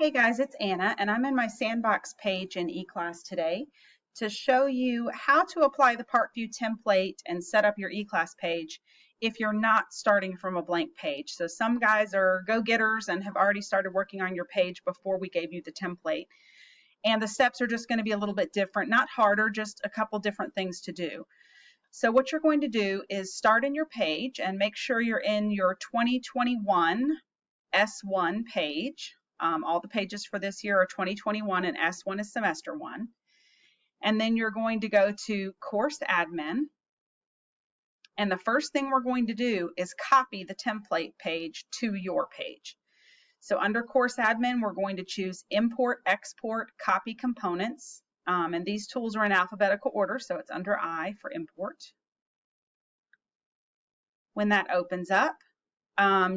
Hey guys, it's Anna, and I'm in my sandbox page in eCLASS today to show you how to apply the Parkview template and set up your eCLASS page if you're not starting from a blank page. So some guys are go-getters and have already started working on your page before we gave you the template. And the steps are just going to be a little bit different, not harder, just a couple different things to do. So what you're going to do is start in your page and make sure you're in your 2021 S1 page. All the pages for this year are 2021 and S1 is semester 1. And then you're going to go to course admin. And the first thing we're going to do is copy the template page to your page. So under course admin, we're going to choose import, export, copy components. And these tools are in alphabetical order, so it's under I for import. When that opens up,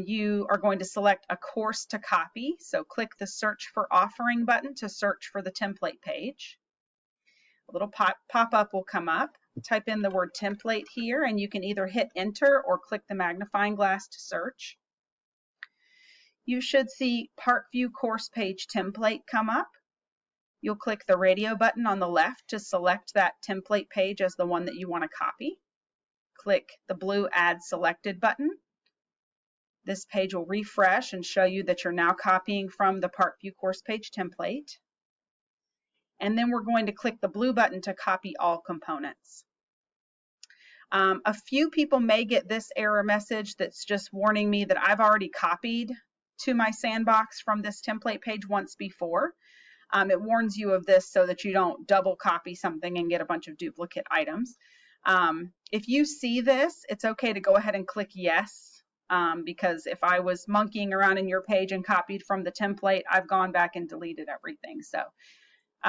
you are going to select a course to copy. So click the search for offering button to search for the template page. A little pop-up will come up. Type in the word template here, and you can either hit enter or click the magnifying glass to search. You should see Parkview course page template come up. You'll click the radio button on the left to select that template page as the one that you want to copy. Click the blue add selected button. This page will refresh and show you that you're now copying from the Parkview course page template. And then we're going to click the blue button to copy all components. A few people may get this error message that's just warning me that I've already copied to my sandbox from this template page once before. It warns you of this so that you don't double copy something and get a bunch of duplicate items. If you see this, it's okay to go ahead and click yes. Because if I was monkeying around in your page and copied from the template, I've gone back and deleted everything. So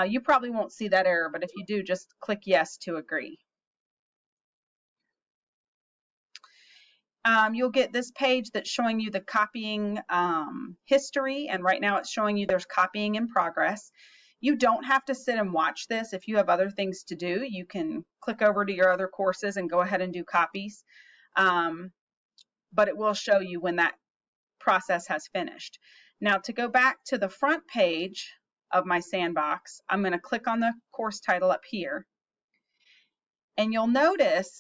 you probably won't see that error, but if you do, just click yes to agree. You'll get this page that's showing you the copying history, and right now it's showing you there's copying in progress. You don't have to sit and watch this. If you have other things to do, you can click over to your other courses and go ahead and do copies. But it will show you when that process has finished. Now to go back to the front page of my sandbox, I'm going to click on the course title up here. And you'll notice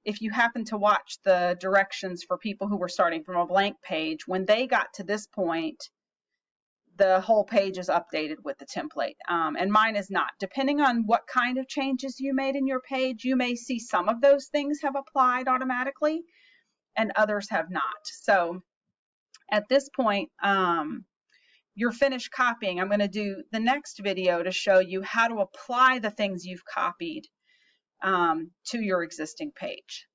if you happen to watch the directions for people who were starting from a blank page, when they got to this point, the whole page is updated with the template. And mine is not. Depending on what kind of changes you made in your page, you may see some of those things have applied automatically and others have not. So at this point, you're finished copying. I'm going to do the next video to show you how to apply the things you've copied to your existing page.